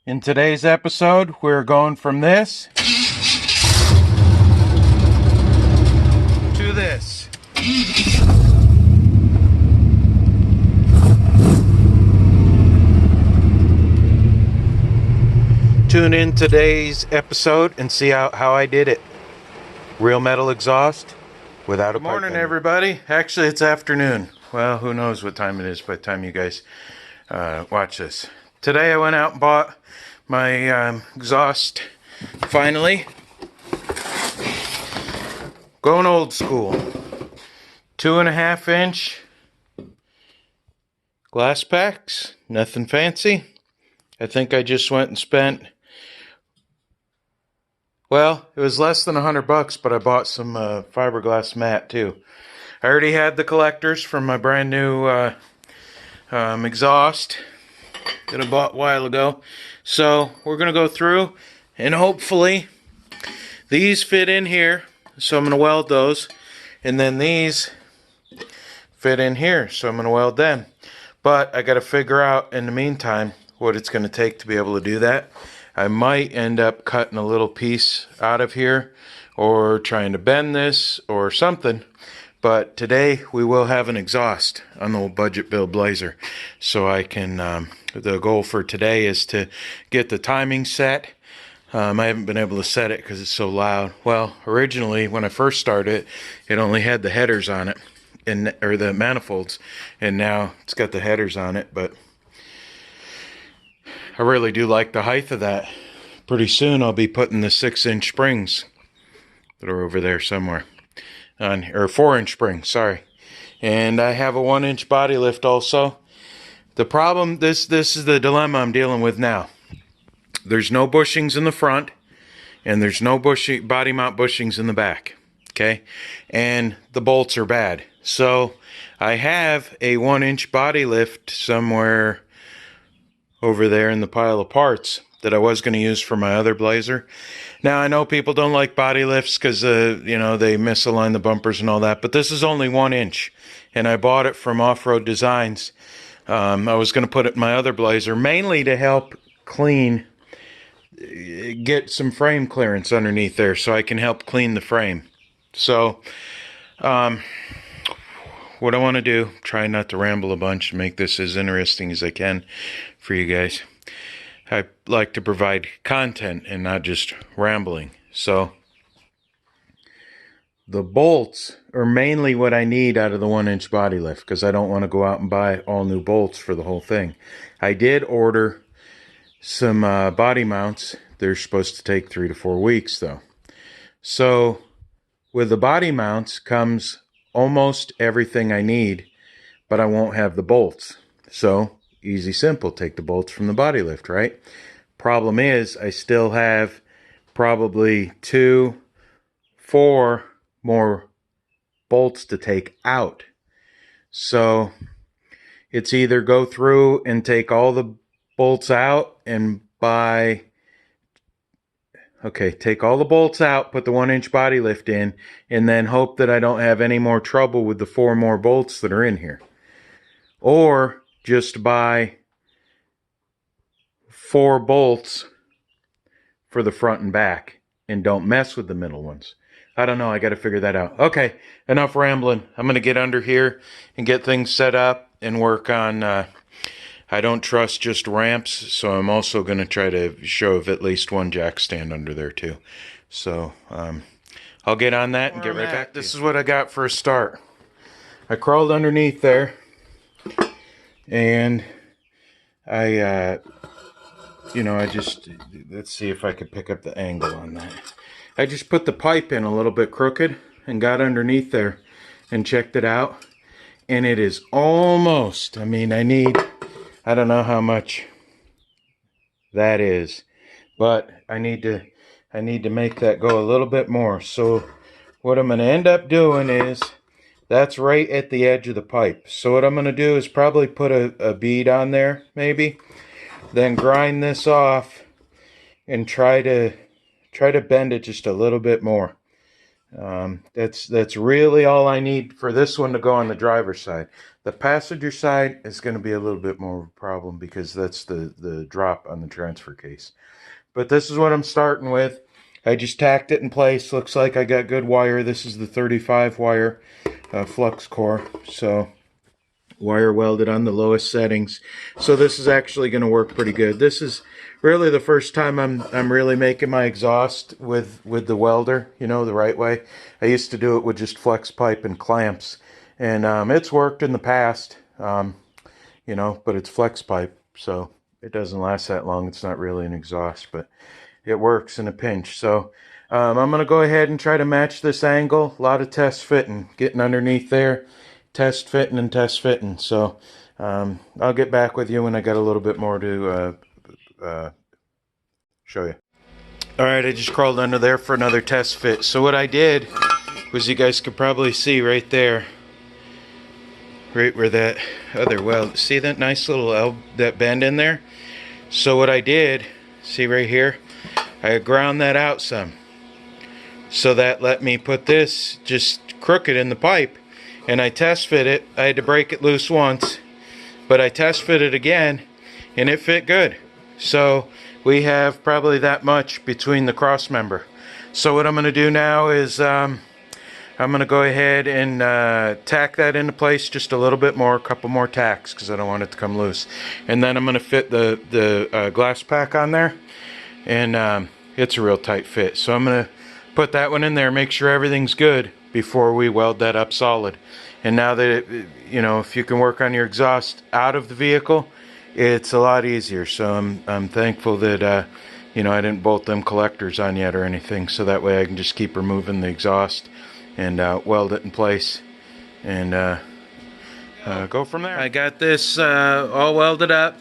In today's episode, we're going from this to this. Tune in today's episode and see how I did it. Real metal exhaust without a pipe. Good morning, everybody. Actually, it's afternoon. Well, who knows what time it is by the time you guys watch this. Today I went out and bought my exhaust, finally. Going old school. 2.5 inch glass packs. Nothing fancy. I think I just went and spent, well, it was less than $100, but I bought some fiberglass mat too. I already had the collectors from my brand new exhaust that I bought a while ago. So we're going to go through and hopefully these fit in here. So I'm going to weld those. And then these fit in here. So I'm going to weld them. But I got to figure out in the meantime what it's going to take to be able to do that. I might end up cutting a little piece out of here or trying to bend this or something. But today we will have an exhaust on the old budget build Blazer. So I can, the goal for today is to get the timing set. I haven't been able to set it because it's so loud. Well, originally when I first started it only had the headers on it, or the manifolds. And now it's got the headers on it, but I really do like the height of that. Pretty soon I'll be putting the 6-inch springs that are over there somewhere. Or 4-inch spring, sorry. And I have a 1-inch body lift also. The problem, this is the dilemma I'm dealing with now. There's no bushings in the front, and there's no body mount bushings in the back. Okay? And the bolts are bad. So I have a 1-inch body lift somewhere over there in the pile of parts that I was going to use for my other Blazer. Now, I know people don't like body lifts because, you know, they misalign the bumpers and all that, but this is only 1 inch, and I bought it from Off-Road Designs. I was going to put it in my other Blazer, mainly to help clean, get some frame clearance underneath there so I can help clean the frame. So, what I want to do, try not to ramble a bunch and make this as interesting as I can for you guys. I like to provide content and not just rambling. So the bolts are mainly what I need out of the 1-inch body lift because I don't want to go out and buy all new bolts for the whole thing. I did order some body mounts. They're supposed to take 3 to 4 weeks though. So with the body mounts comes almost everything I need, but I won't have the bolts. So easy, simple, take the bolts from the body lift, right? Problem is, I still have probably 2, 4 more bolts to take out. So it's either go through and take all the bolts out and buy, okay, take all the bolts out, put the 1-inch body lift in, and then hope that I don't have any more trouble with the 4 more bolts that are in here. Or just buy 4 bolts for the front and back and don't mess with the middle ones. I don't know. I got to figure that out. Okay, enough rambling. I'm going to get under here and get things set up and work on, I don't trust just ramps, so I'm also going to try to shove at least one jack stand under there too. So I'll get on that and get right back to you. This is what I got for a start. I crawled underneath there. And I just, let's see if I could pick up the angle on that. I just put the pipe in a little bit crooked and got underneath there and checked it out. And it is almost, I mean, I don't know how much that is, but I need to make that go a little bit more. So what I'm going to end up doing is, that's right at the edge of the pipe. So what I'm going to do is probably put a bead on there, maybe. Then grind this off and try to bend it just a little bit more. That's really all I need for this one to go on the driver's side. The passenger side is going to be a little bit more of a problem because that's the drop on the transfer case. But this is what I'm starting with. I just tacked it in place. Looks like I got good wire. This is the 35 wire flux core. So wire welded on the lowest settings. So this is actually going to work pretty good. This is really the first time I'm really making my exhaust with the welder, you know, the right way. I used to do it with just flex pipe and clamps, and it's worked in the past, you know, but it's flex pipe, so it doesn't last that long. It's not really an exhaust, but it works in a pinch. So I'm going to go ahead and try to match this angle. A lot of test fitting, getting underneath there, test fitting and test fitting. So I'll get back with you when I got a little bit more to show you. Alright, I just crawled under there for another test fit. So what I did was, you guys could probably see right there, right where that other weld, see that nice little that bend in there? So what I did, see right here, I ground that out some. So that let me put this just crooked in the pipe, and I test fit it. I had to break it loose once, but I test fit it again and it fit good. So we have probably that much between the cross member. So what I'm going to do now is I'm going to go ahead and tack that into place just a little bit more, a couple more tacks, because I don't want it to come loose. And then I'm going to fit the glass pack on there, and it's a real tight fit. So I'm going to put that one in there, make sure everything's good before we weld that up solid. And now that you know, if you can work on your exhaust out of the vehicle, it's a lot easier. So I'm thankful that you know, I didn't bolt them collectors on yet or anything, so that way I can just keep removing the exhaust and weld it in place and go from there. I got this all welded up.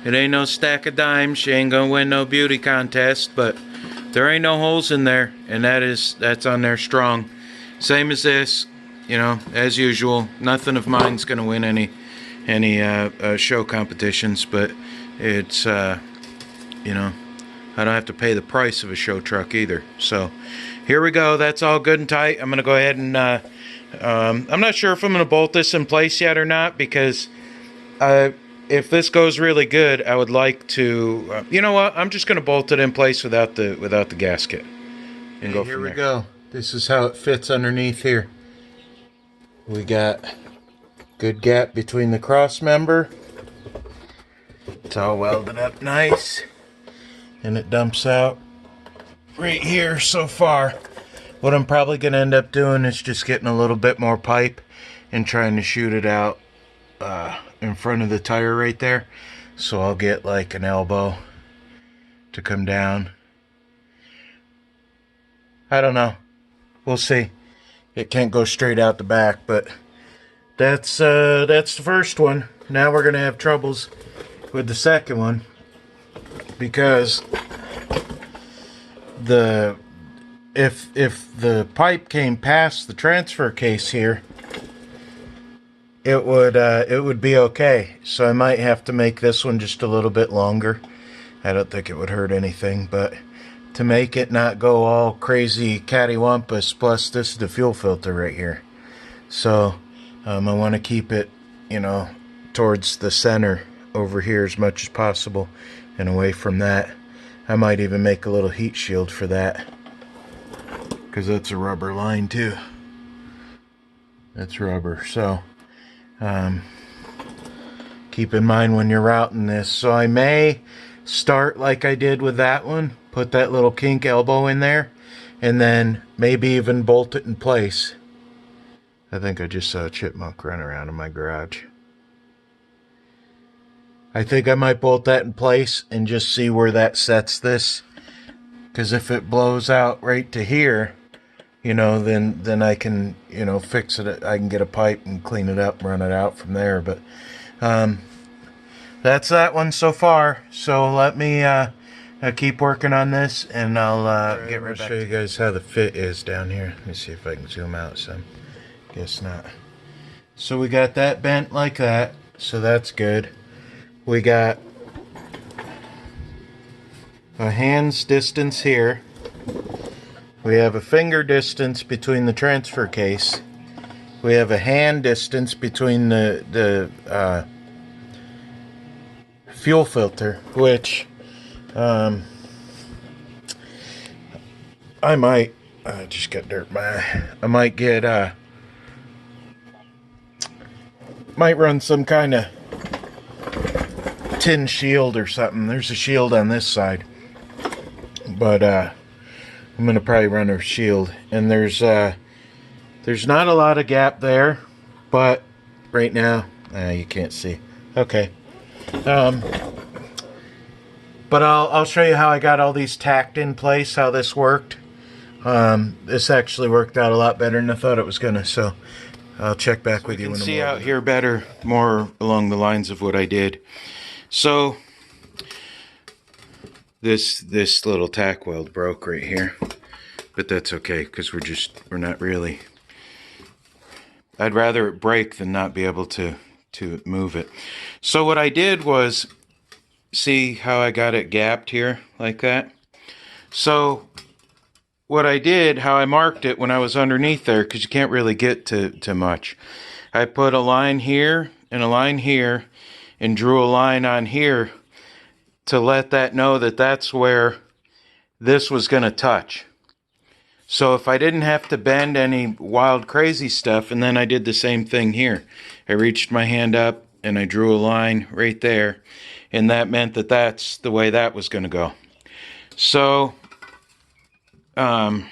It ain't no stack of dimes. She ain't gonna win no beauty contest, but there ain't no holes in there, and that's on there strong. Same as this, you know, as usual. Nothing of mine's gonna win any show competitions, but it's you know, I don't have to pay the price of a show truck either. So here we go. That's all good and tight. I'm gonna go ahead and I'm not sure if I'm gonna bolt this in place yet or not, because if this goes really good, I would like to you know what, I'm just gonna bolt it in place without the gasket and go from there. Here we go. This is how it fits underneath here. We got good gap between the cross member. It's all welded up nice, and it dumps out right here so far. What I'm probably going to end up doing is just getting a little bit more pipe and trying to shoot it out in front of the tire right there. So I'll get like an elbow to come down. I don't know. We'll see. It can't go straight out the back, but that's the first one. Now we're gonna have troubles with the second one, because if the pipe came past the transfer case here, it would be okay. So I might have to make this one just a little bit longer. I don't think it would hurt anything, but to make it not go all crazy cattywampus, plus this is the fuel filter right here. So I want to keep it, you know, towards the center over here as much as possible and away from that. I might even make a little heat shield for that, because that's a rubber line too. That's rubber. So keep in mind when you're routing this. So I may start like I did with that one, put that little kink elbow in there, and then maybe even bolt it in place. I think I just saw a chipmunk run around in my garage. I think I might bolt that in place and just see where that sets this, because if it blows out right to here, you know, then I can, you know, fix it. I can get a pipe and clean it up and run it out from there. But that's that one so far. So let me keep working on this, and I'll get right back. I'll show you guys how the fit is down here. Let me see if I can zoom out some. Guess not. So we got that bent like that, so that's good. We got a hand's distance here. We have a finger distance between the transfer case. We have a hand distance between the fuel filter, which I might just got dirt. I might get might run some kind of tin shield or something. There's a shield on this side, but I'm gonna probably run a shield. And there's not a lot of gap there, but right now you can't see. Okay, but I'll show you how I got all these tacked in place, how this worked. This actually worked out a lot better than I thought it was gonna, so I'll check back with you when I'm see out here better, more along the lines of what I did. So this little tack weld broke right here, but that's okay because we're not really. I'd rather it break than not be able to move it. So what I did was, see how I got it gapped here like that? So what I did, how I marked it when I was underneath there, because you can't really get to much, I put a line here and a line here and drew a line on here to let that know that that's where this was going to touch. So if I didn't have to bend any wild crazy stuff, and then I did the same thing here. I reached my hand up and I drew a line right there, and that meant that that's the way that was going to go. So what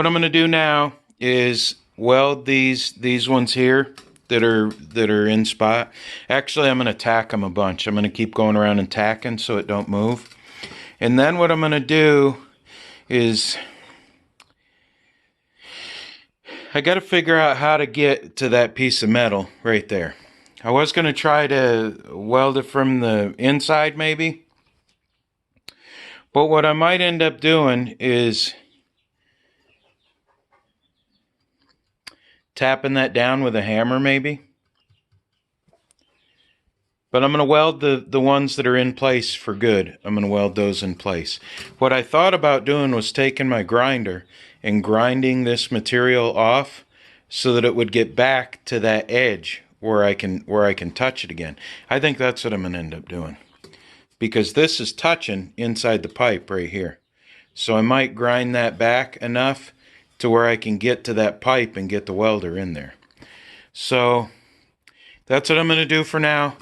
I'm going to do now is weld these ones here that are in spot. Actually, I'm going to tack them a bunch. I'm going to keep going around and tacking so it don't move. And then what I'm going to do is I got to figure out how to get to that piece of metal right there. I was going to try to weld it from the inside maybe, but what I might end up doing is tapping that down with a hammer maybe. But I'm going to weld the ones that are in place for good. I'm going to weld those in place. What I thought about doing was taking my grinder and grinding this material off so that it would get back to that edge where I can touch it again. I think that's what I'm going to end up doing, because this is touching inside the pipe right here. So I might grind that back enough to where I can get to that pipe and get the welder in there. So that's what I'm going to do for now.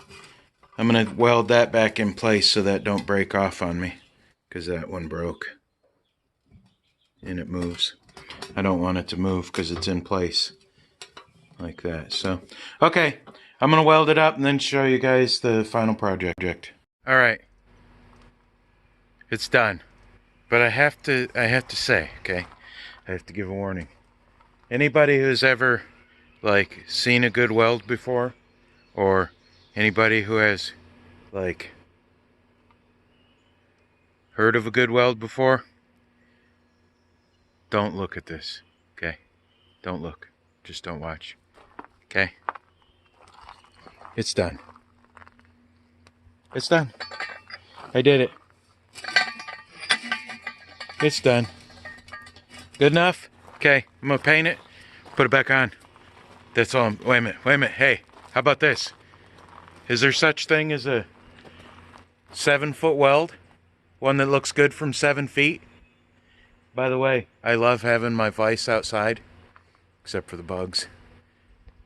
I'm going to weld that back in place so that don't break off on me, because that one broke and it moves. I don't want it to move because it's in place like that. So okay, I'm going to weld it up and then show you guys the final project. All right, it's done. But I have to say, okay, I have to give a warning. Anybody who's ever like seen a good weld before, or anybody who has like heard of a good weld before, don't look at this, okay? Don't look. Just don't watch. Okay? It's done. It's done. I did it. It's done. Good enough? Okay, I'm gonna paint it, put it back on. That's all. Wait a minute. Hey, how about this? Is there such thing as a 7-foot weld? One that looks good from 7 feet? By the way, I love having my vise outside, except for the bugs,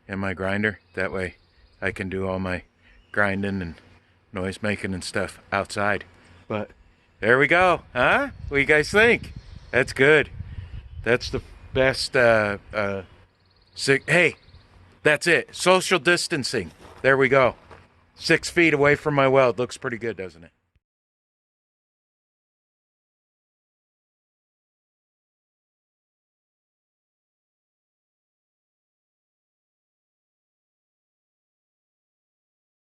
and my grinder. That way I can do all my grinding and noise making and stuff outside. But there we go, huh? What do you guys think? That's good. That's the best, hey, that's it. Social distancing. There we go. 6 feet away from my weld. Looks pretty good, doesn't it?